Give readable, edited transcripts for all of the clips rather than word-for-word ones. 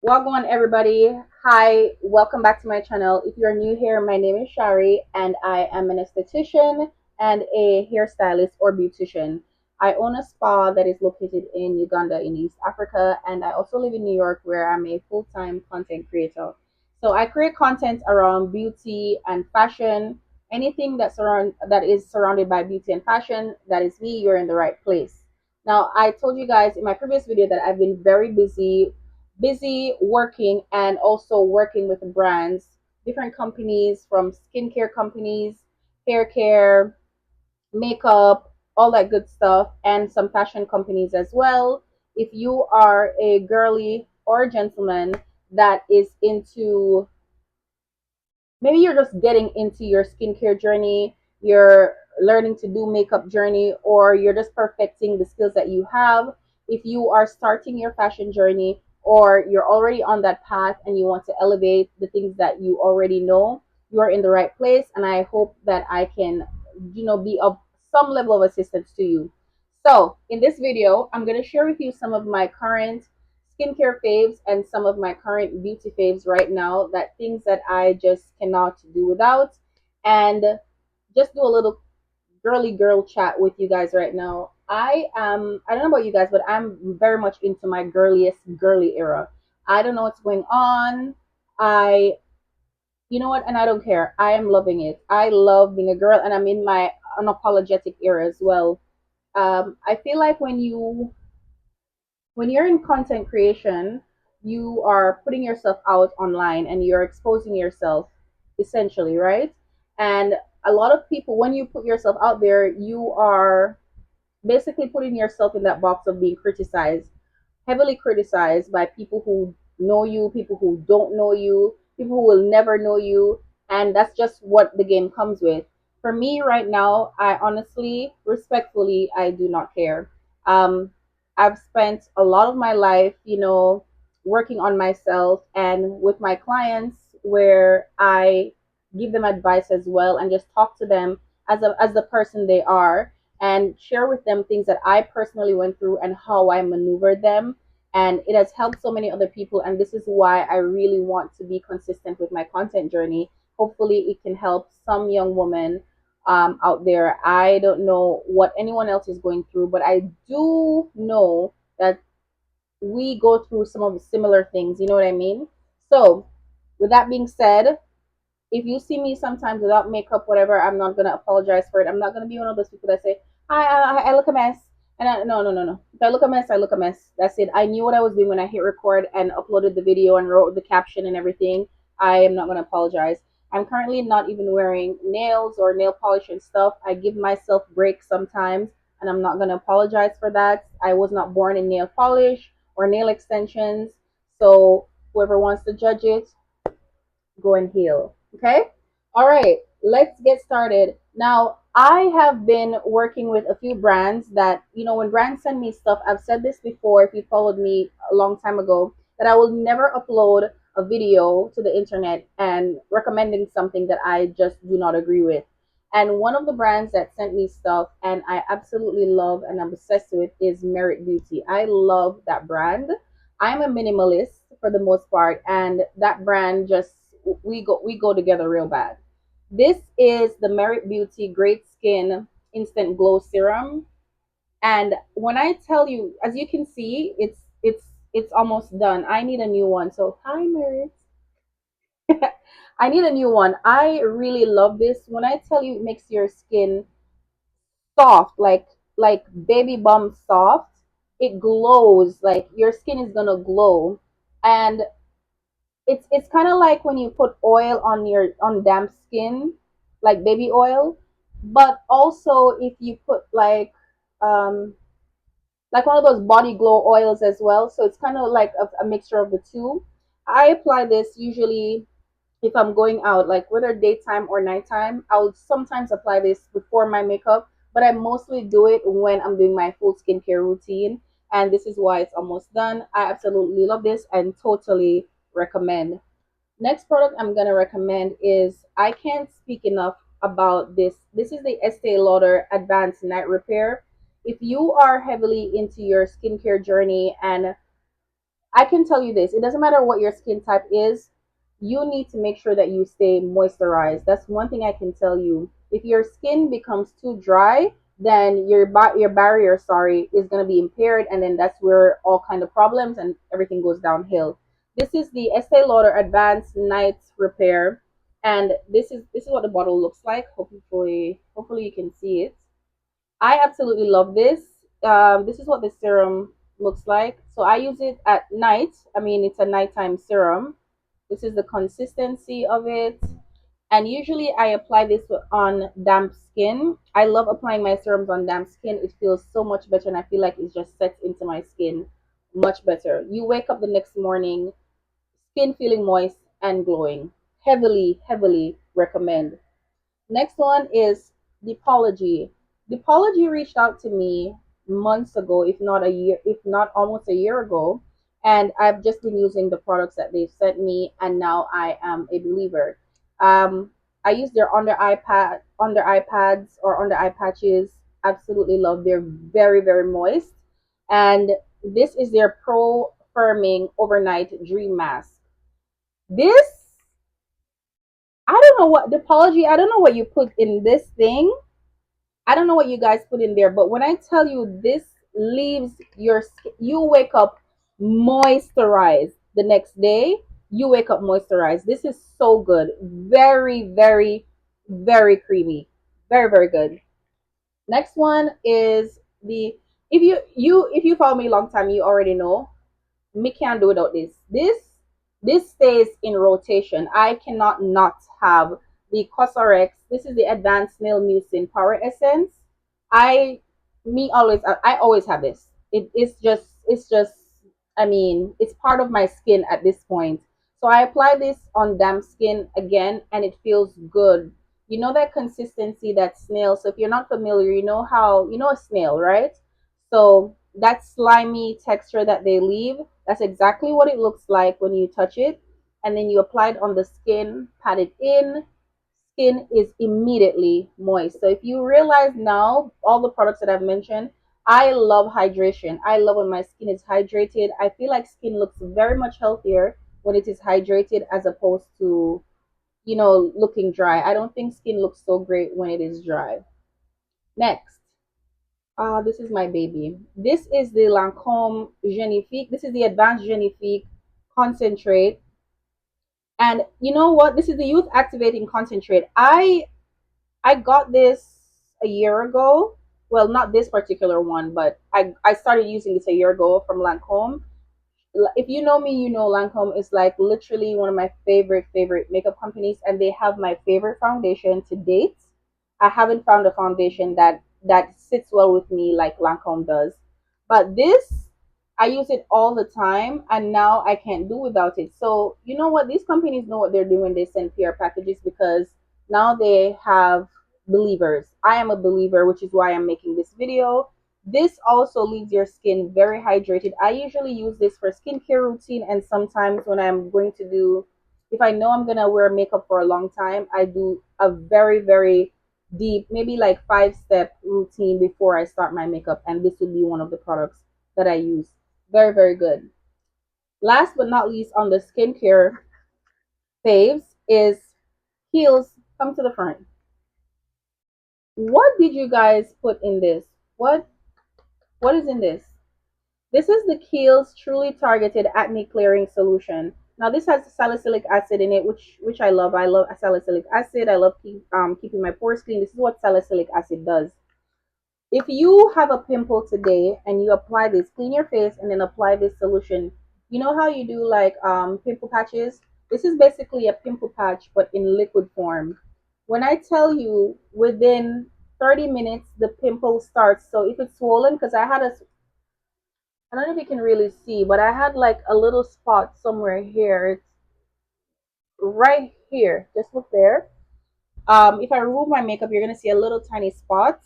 Welcome everybody. Hi, welcome back to my channel. If you're new here, my name is Shari and I am an esthetician and a hairstylist or beautician. I own a spa that is located in Uganda in East Africa, and I also live in New York where I'm a full-time content creator. So I create content around beauty and fashion. Anything that is surrounded by beauty and fashion, that is me, you're in the right place. Now, I told you guys in my previous video that I've been very busy working and also working with brands, different companies from skincare companies, hair care, makeup, all that good stuff, and some fashion companies as well. If you are a girly or a gentleman that is into, maybe you're just getting into your skincare journey, you're learning to do makeup journey, or you're just perfecting the skills that you have. If you are starting your fashion journey or you're already on that path and you want to elevate the things that you already know, you're in the right place, and I hope that I can be of some level of assistance to you. So in this video, I'm going to share with you some of my current skincare faves and some of my current beauty faves right now, that things that I just cannot do without, and just do a little girly girl chat with you guys right now. I don't know about you guys, but I'm very much into my girliest girly era. I don't know what's going on. I You know what, and I don't care. I am loving it. I love being a girl, and I'm in my unapologetic era as well. I feel like when you're in content creation, you are putting yourself out online and you're exposing yourself essentially, right? And a lot of people, when you put yourself out there, you are basically putting yourself in that box of being criticized, heavily criticized by people who know you, people who don't know you, people who will never know you, and that's just what the game comes with. For me right now, I honestly, respectfully, I do not care. Um, I've spent a lot of my life, working on myself and with my clients, where I give them advice as well and just talk to them as the person they are, and share with them things that I personally went through and how I maneuvered them. And it has helped so many other people. And this is why I really want to be consistent with my content journey. Hopefully, it can help some young woman out there. I don't know what anyone else is going through, but I do know that we go through some of the similar things. You know what I mean? So, with that being said, if you see me sometimes without makeup, whatever, I'm not gonna apologize for it. I'm not gonna be one of those people that say, "Hi, I look a mess," and no, no, no, no. If I look a mess, I look a mess. That's it. I knew what I was doing when I hit record and uploaded the video and wrote the caption and everything. I am not gonna apologize. I'm currently not even wearing nails or nail polish and stuff. I give myself breaks sometimes, and I'm not gonna apologize for that. I was not born in nail polish or nail extensions, so whoever wants to judge it, go and heal. Okay? All right, let's get started. Now, I have been working with a few brands that, when brands send me stuff, I've said this before if you followed me a long time ago, that I will never upload a video to the internet and recommending something that I just do not agree with. And one of the brands that sent me stuff and I absolutely love and I'm obsessed with is Merit Beauty. I love that brand. I'm a minimalist for the most part, and that brand just, we go together real bad. This is the Merit Beauty Great Skin Instant Glow Serum, and when I tell you, as you can see, it's almost done. I need a new one. So hi Merit. I need a new one. I really love this. When I tell you, it makes your skin soft, like baby bump soft. It glows, like your skin is gonna glow. And it's kind of like when you put oil on damp skin, like baby oil, but also if you put um like one of those body glow oils as well. So it's kind of like a mixture of the two. I apply this usually if I'm going out, like whether daytime or nighttime. I'll sometimes apply this before my makeup, but I mostly do it when I'm doing my full skincare routine. And this is why it's almost done. I absolutely love this and totally recommend. Next product I'm gonna recommend is, I can't speak enough about this. This is the Estee Lauder Advanced Night Repair. If you are heavily into your skincare journey, and I can tell you this, it doesn't matter what your skin type is, you need to make sure that you stay moisturized. That's one thing I can tell you. If your skin becomes too dry, then your barrier, sorry, is going to be impaired, and then that's where all kind of problems and everything goes downhill. This is the Estee Lauder Advanced Night Repair, and this is what the bottle looks like. Hopefully you can see it. I absolutely love this. This is what the serum looks like. So I use it at night. I mean, it's a nighttime serum. This is the consistency of it. And usually I apply this on damp skin. I love applying my serums on damp skin. It feels so much better, and I feel like it just sets into my skin much better. You wake up the next morning, skin feeling moist and glowing. Heavily, heavily recommend. Next one is Dipology. Dipology reached out to me months ago, if not a year, if not almost a year ago, and I've just been using the products that they've sent me, and now I am a believer. Um, I use their under eye pads or under eye patches. Absolutely love. They're very, very moist, and this is their Pro Firming Overnight Dream Mask. This I don't know what Dipology. I don't know what you put in this thing. I don't know what you guys put in there, but when I tell you this leaves your skin, you wake up moisturized the next day. You wake up moisturized. This is so good. Very, very, very creamy. Very, very good. Next one is the if you follow me a long time, you already know me can't do without this. This stays in rotation. I cannot not have the Cosrx. This is the Advanced Nail Mucin Power Essence. I I always have this. It's just I mean it's part of my skin at this point. So I apply this on damp skin again, and it feels good. You know that consistency that snail. So if you're not familiar, you know how you know a snail, right? So that slimy texture that they leave, that's exactly what it looks like when you touch it. And then you apply it on the skin, pat it in, skin is immediately moist. So if you realize now, all the products that I've mentioned, I love hydration. I love when my skin is hydrated. I feel like skin looks very much healthier when it is hydrated as opposed to, looking dry. I don't think skin looks so great when it is dry. Next. This is my baby. This is the Lancome Genifique. This is the Advanced Genifique Concentrate. And you know what? This is the Youth Activating Concentrate. I got this a year ago. Well, not this particular one, but I started using this a year ago from Lancome. If you know me, you know Lancome is like literally one of my favorite makeup companies, and they have my favorite foundation to date. I haven't found a foundation that sits well with me like Lancome does. But this, I use it all the time, and now I can't do without it. So you know what? These companies know what they're doing. They send PR packages because now they have believers. I am a believer, which is why I'm making this video. This also leaves your skin very hydrated. I usually use this for skincare routine, and sometimes when I'm going to do, if I know I'm going to wear makeup for a long time, I do a very, very deep, maybe like 5-step routine before I start my makeup. And this would be one of the products that I use. Very, very good. Last but not least on the skincare faves is Heels. Come to the front. What did you guys put in this? What is in this? This is the Kiehl's Truly Targeted Acne Clearing Solution. Now this has salicylic acid in it, which I love. I love salicylic acid. I love keeping my pores clean. This is what salicylic acid does. If you have a pimple today and you apply this, clean your face and then apply this solution. You know how you do like pimple patches? This is basically a pimple patch but in liquid form. When I tell you within 30 minutes the pimple starts, so if it's swollen, because I don't know if you can really see, but I had like a little spot somewhere here. It's right here. Just look there. If I remove my makeup, you're gonna see a little tiny spot.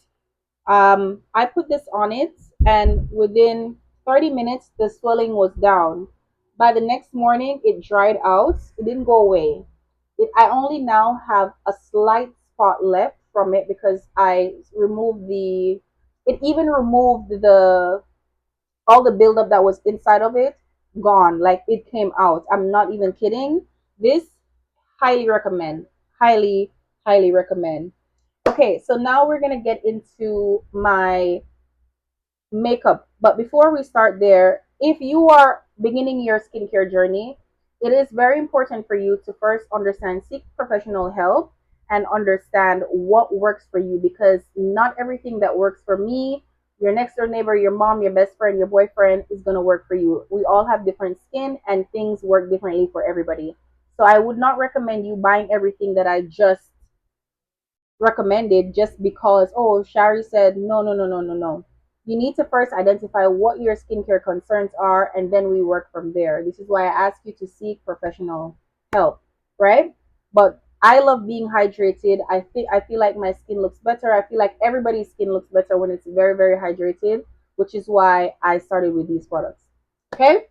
I put this on it, and within 30 minutes, the swelling was down. By the next morning, it dried out. It didn't go away. I only now have a slight spot left from it because I removed it even removed the all the buildup that was inside of it. gone, like it came out. I'm not even kidding. This, highly recommend. Highly, highly recommend. Okay, so now we're gonna get into my makeup. But before we start there, if you are beginning your skincare journey, it is very important for you to first understand, seek professional help, and understand what works for you, because not everything that works for me, your next door neighbor, your mom, your best friend, your boyfriend is going to work for you. We all have different skin and things work differently for everybody. So I would not recommend you buying everything that I just recommended just because, oh, Shari said no, no, no, no, no, no. You need to first identify what your skincare concerns are, and then we work from there. This is why I ask you to seek professional help, right? But I love being hydrated. I feel like my skin looks better. I feel like everybody's skin looks better when it's very, very hydrated, which is why I started with these products. Okay?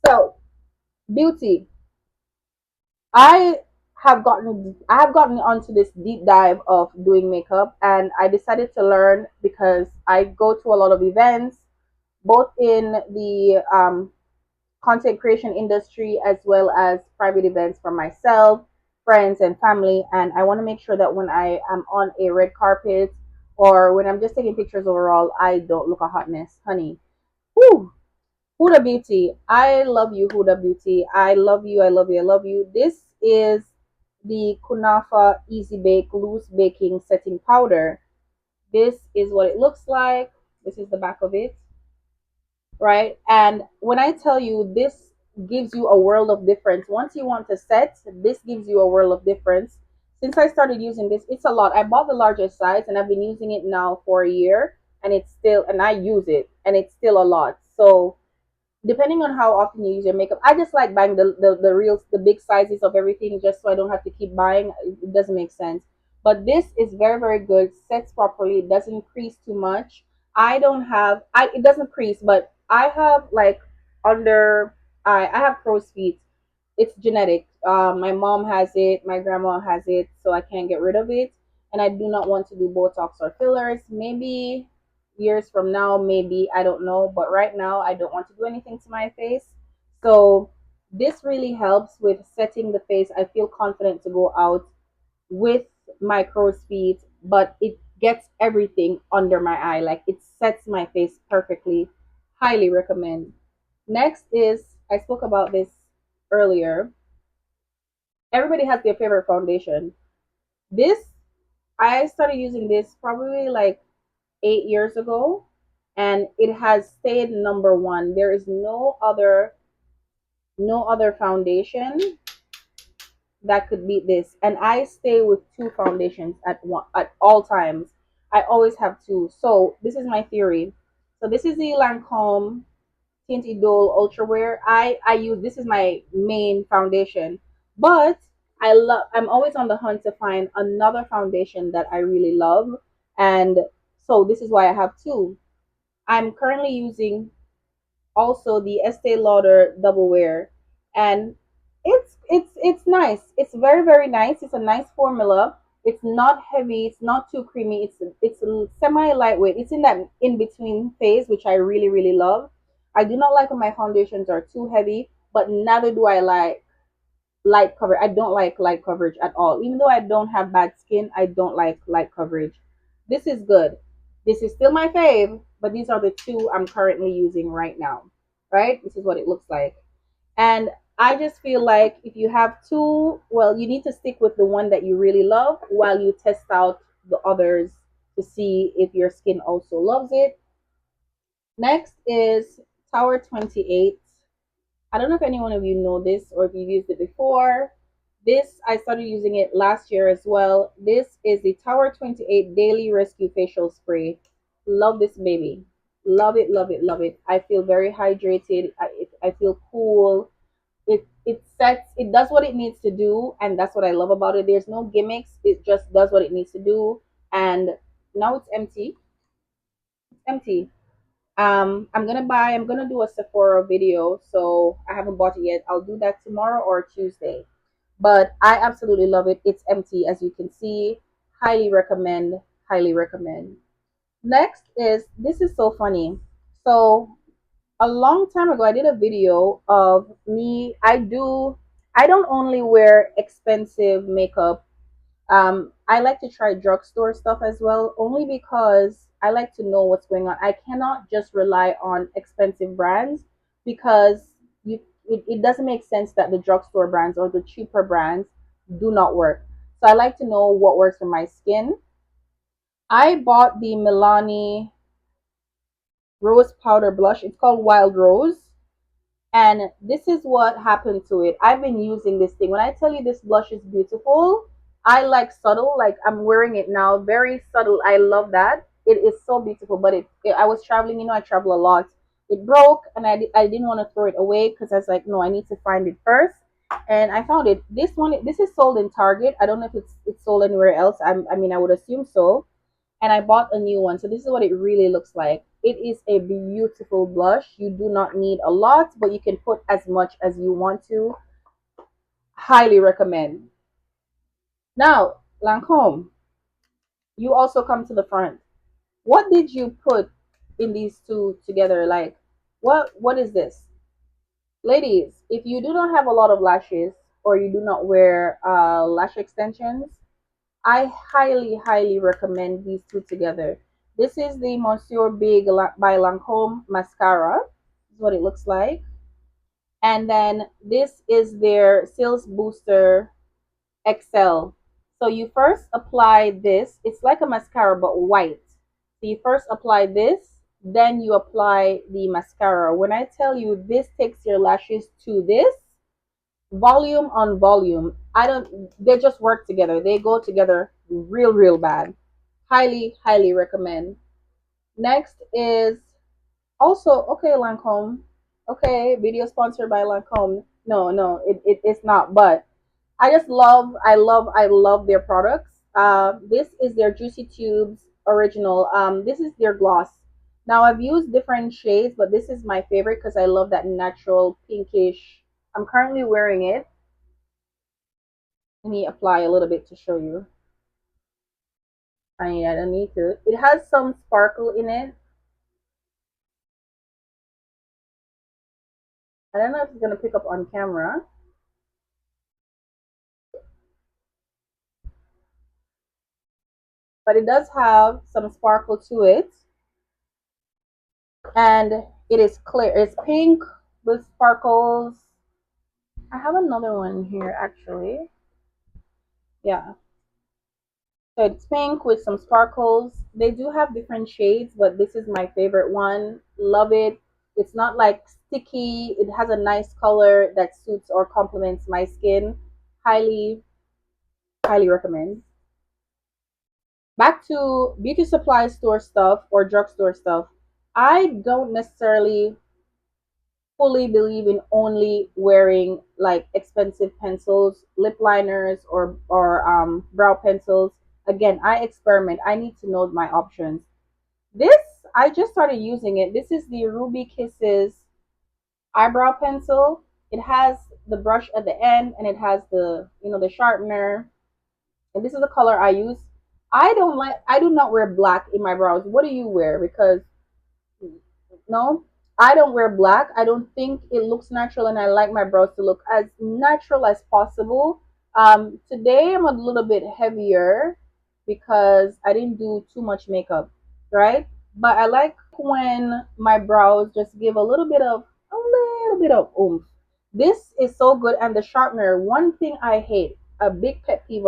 So, beauty. I I have gotten onto this deep dive of doing makeup, and I decided to learn because I go to a lot of events, both in the content creation industry as well as private events for myself, friends, and family. And I want to make sure that when I am on a red carpet or when I'm just taking pictures overall, I don't look a hot mess, honey. Whew. Huda Beauty. I love you, Huda Beauty. I love you. I love you. I love you. This is the Kunafa Easy Bake Loose Baking Setting Powder. This is what it looks like. This is the back of it, right? And when I tell you this gives you a world of difference, once you want to set, this gives you a world of difference. Since I started using this, it's a lot. I bought the largest size and I've been using it now for a year, and it's still, and I use it and it's still a lot. So depending on how often you use your makeup, I just like buying the real, the big sizes of everything, just so I don't have to keep buying. It doesn't make sense. But this is very, very good, sets properly, it doesn't crease too much. I don't have, I it doesn't crease, but I have like under I have crow's feet. It's genetic. My mom has it, my grandma has it, so I can't get rid of it. And I do not want to do Botox or fillers. Maybe years from now, maybe, I don't know. But right now, I don't want to do anything to my face. So this really helps with setting the face. I feel confident to go out with my crow's feet, but it gets everything under my eye. Like it sets my face perfectly. Highly recommend. Next is, I spoke about this earlier. Everybody has their favorite foundation. This, I started using this probably like 8 years ago, and it has stayed number one. There is no other foundation that could beat this. And I stay with two foundations at all times. I always have two. So this is my theory. So this is the Lancome Tint Idol Ultra Wear. I use, this is my main foundation, but I'm always on the hunt to find another foundation that I really love, and so this is why I have two. I'm currently using also the Estee Lauder Double Wear, and it's nice. It's very, very nice. It's a nice formula. It's not heavy. It's not too creamy. It's semi lightweight. It's in that in between phase, which I really, really love. I do not like when my foundations are too heavy, but neither do I like light coverage. I don't like light coverage at all. Even though I don't have bad skin, I don't like light coverage. This is good. This is still my fave, but these are the two I'm currently using right now. Right? This is what it looks like. And I just feel like if you have two, well, you need to stick with the one that you really love while you test out the others to see if your skin also loves it. Next is Tower 28. I don't know if any one of you know this or if you've used it before. This, I started using it last year as well. This is the Tower 28 Daily Rescue Facial Spray. Love this baby. Love it, love it, love it. I feel very hydrated. I feel cool. It does what it needs to do, and that's what I love about it. There's no gimmicks. It just does what it needs to do. And now it's empty. It's empty. I'm gonna do a Sephora video, so I haven't bought it yet. I'll do that tomorrow or Tuesday. But I absolutely love it. It's empty, as you can see. Highly recommend. Highly recommend. Next is, this is so funny. So A long time ago, I did a video of me. I don't only wear expensive makeup. I like to try drugstore stuff as well, only because I like to know what's going on. I cannot just rely on expensive brands because it doesn't make sense that the drugstore brands or the cheaper brands do not work. So I like to know what works for my skin. I bought the Milani Rose Powder Blush. It's called Wild Rose. And this is what happened to it. I've been using this thing. When I tell you this blush is beautiful, I like subtle. Like I'm wearing it now, very subtle. I love that. It is so beautiful. But I was traveling. I travel a lot. It broke, and I didn't want to throw it away because I was like, no, I need to find it first. And I found it. This is sold in Target. I don't know if it's sold anywhere else. I mean, I would assume so, and I bought a new one. So this is what it really looks like. It is a beautiful blush. You do not need a lot, but you can put as much as you want to. Highly recommend. Now, Lancome, you also come to the front. What did you put in these two together? Like, what is this? Ladies, if you do not have a lot of lashes or you do not wear lash extensions, I highly, highly recommend these two together. This is the Monsieur Big by Lancome mascara. This is what it looks like. And then this is their Sales Booster XL. So you first apply this. It's like a mascara but white. So you first apply this, then you apply the mascara. When I tell you this takes your lashes to this, volume on volume. I don't They just work together. They go together real, real bad. Highly, highly recommend. Next is also okay, Lancome. Okay, video sponsored by Lancome. No, no, it's not, but I love their products. This is their Juicy Tubes original. This is their gloss. Now I've used different shades, but this is my favorite because I love that natural pinkish. I'm currently wearing it. Let me apply a little bit to show you. I don't need to. It has some sparkle in it. I don't know if it's gonna pick up on camera, but it does have some sparkle to it, and it is clear. It's pink with sparkles. I have another one here actually. Yeah. So it's pink with some sparkles. They do have different shades, but this is my favorite one. Love it. It's not like sticky. It has a nice color that suits or complements my skin. Highly, highly recommend. Back to beauty supply store stuff or drugstore stuff. I don't necessarily fully believe in only wearing like expensive pencils, lip liners, or brow pencils. Again, I experiment. I need to know my options. This I just started using it. This is the Ruby Kisses eyebrow pencil. It has the brush at the end and it has the sharpener. And this is the color I use. I do not wear black in my brows. What do you wear? Because no, I don't wear black. I don't think it looks natural, and I like my brows to look as natural as possible. Today I'm a little bit heavier because I didn't do too much makeup, right? But I like when my brows just give a little bit of oomph. This is so good, and the sharpener. One thing I hate, a big, big pet peeve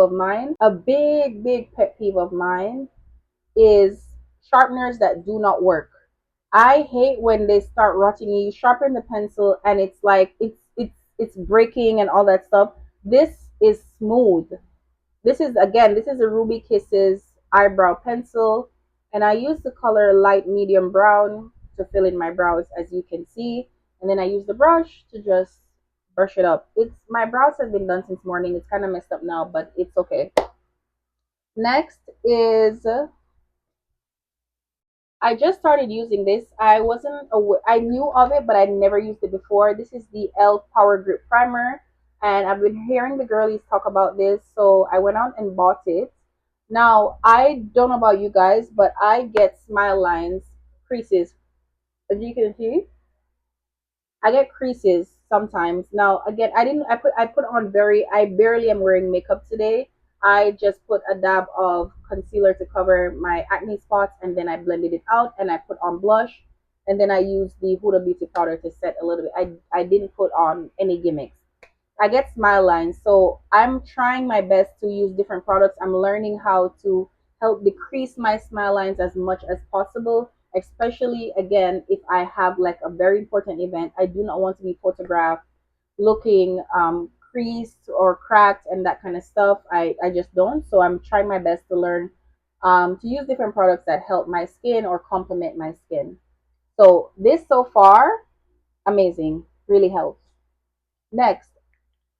of mine is sharpeners that do not work. I hate when they start rotting. You sharpen the pencil and it's like it's breaking and all that stuff. This is smooth. This is a Ruby Kisses eyebrow pencil, and I use the color light medium brown to fill in my brows, as you can see, and then I use the brush to just brush it up. It's My brows have been done since morning. It's kind of messed up now, but it's okay. Next is I just started using this. I wasn't aware, I knew of it, but I never used it before. This is the e.l.f. Power Grip Primer, and I've been hearing the girlies talk about this, so I went out and bought it. Now, I don't know about you guys, but I get smile lines, creases, as you can see. I get creases sometimes. Now again, I put on very I barely am wearing makeup today. I just put a dab of concealer to cover my acne spots, and then I blended it out and I put on blush, and then I used the Huda Beauty powder to set a little bit. I didn't put on any gimmicks. I get smile lines, so I'm trying my best to use different products. I'm learning how to help decrease my smile lines as much as possible, especially again if I have like a very important event. I do not want to be photographed looking creased or cracked and that kind of stuff. I just don't. So I'm trying my best to learn to use different products that help my skin or complement my skin. So this so far, amazing, really helps. Next,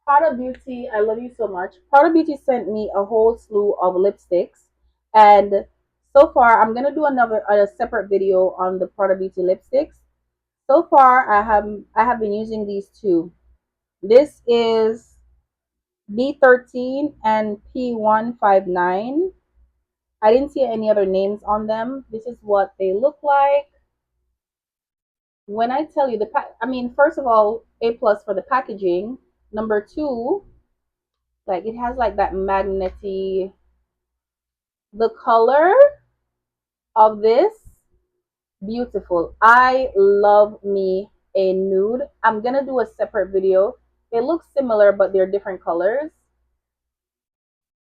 Prada Beauty, I love you so much. Prada Beauty sent me a whole slew of lipsticks, and so far I'm gonna do a separate video on the Prada Beauty lipsticks. So far, I have been using these two. This is B13 and P159. I didn't see any other names on them. This is what they look like. When I tell you I mean, first of all, A plus for the packaging. Number two, like it has like that magnety. The color of this, beautiful. I love me a nude. I'm gonna do a separate video. They look similar, but they're different colors.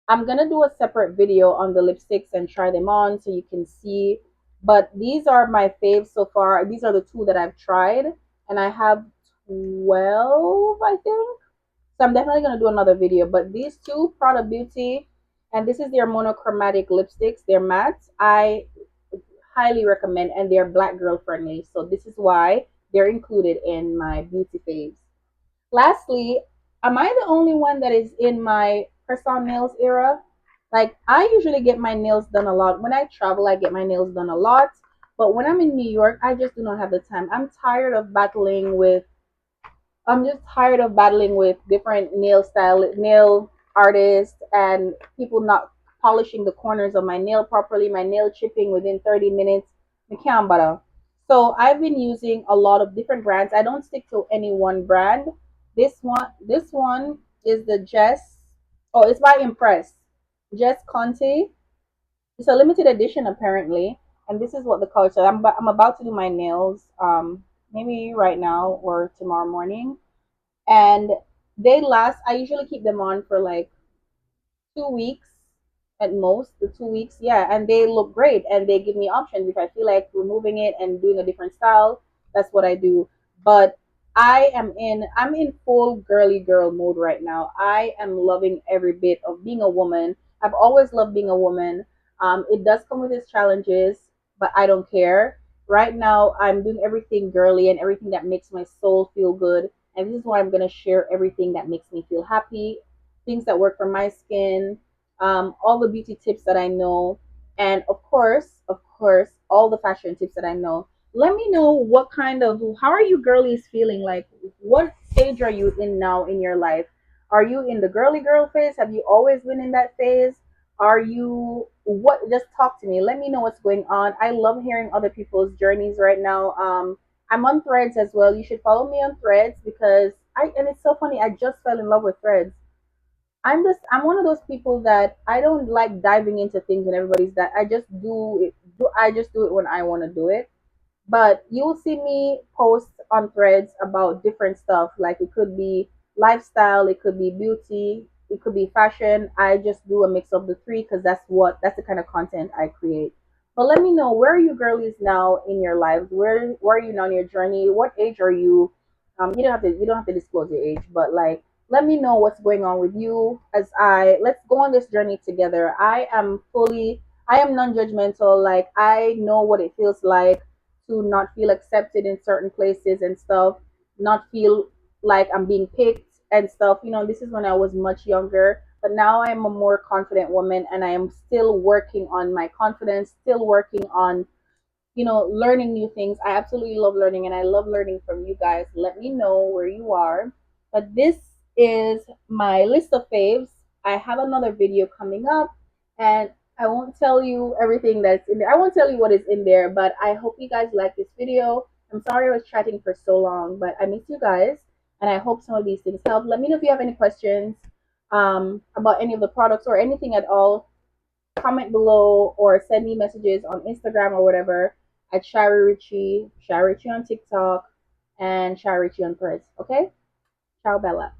I'm gonna do a separate video on the lipsticks and try them on so you can see. But these are my faves so far. These are the two that I've tried, and I have 12, I think. So I'm definitely gonna do another video. But these two, Prada Beauty, and this is their monochromatic lipsticks. They're matte. I highly recommend, and they're black girl friendly. So this is why they're included in my beauty faves. Lastly, am I the only one that is in my press on nails era? Like, I usually get my nails done a lot. When I travel, I get my nails done a lot. But when I'm in New York, I just do not have the time. I'm just tired of battling with different nail artists, and people not polishing the corners of my nail properly, my nail chipping within 30 minutes. I can't bother. So I've been using a lot of different brands. I don't stick to any one brand. This one is the Jess. Oh, it's by Impress. Jess Conte. It's a limited edition apparently, and this is what the color. So I'm about to do my nails. Maybe right now or tomorrow morning, and they last. I usually keep them on for like 2 weeks at most, the 2 weeks, yeah, and they look great, and they give me options. If I feel like removing it and doing a different style, that's what I do. But I'm in full girly girl mode right now. I am loving every bit of being a woman. I've always loved being a woman. It does come with its challenges, but I don't care. Right now I'm doing everything girly and everything that makes my soul feel good, and this is why I'm going to share everything that makes me feel happy, things that work for my skin, all the beauty tips that I know, and of course, all the fashion tips that I know. Let me know how are you girlies feeling? Like, what stage are you in now in your life? Are you in the girly girl phase? Have you always been in that phase? Are you what? Just talk to me. Let me know what's going on. I love hearing other people's journeys right now. I'm on Threads as well. You should follow me on Threads because and it's so funny. I just fell in love with Threads. I'm one of those people that I don't like diving into things and everybody's that I just do it. I just do it when I want to do it. But you'll see me post on Threads about different stuff. Like, it could be lifestyle, it could be beauty, it could be fashion. I just do a mix of the three because that's the kind of content I create. But let me know, where are you girlies now in your lives? Where are you now in your journey? What age are you? You don't have to disclose your age, but like, let me know what's going on with you as I let's go on this journey together. I am non-judgmental. Like, I know what it feels like to not feel accepted in certain places and stuff, not feel like I'm being picked and stuff. This is when I was much younger, but now I am a more confident woman, and I am still working on my confidence, still working on learning new things. I absolutely love learning, and I love learning from you guys. Let me know where you are. But this is my list of faves. I have another video coming up, and I won't tell you everything that's in there. I won't tell you what is in there, but I hope you guys like this video. I'm sorry I was chatting for so long, but I miss you guys, and I hope some of these things help. Let me know if you have any questions about any of the products or anything at all. Comment below or send me messages on Instagram or whatever at Shari Richie on TikTok, and Shari Richie on Threads. Okay? Ciao, Bella.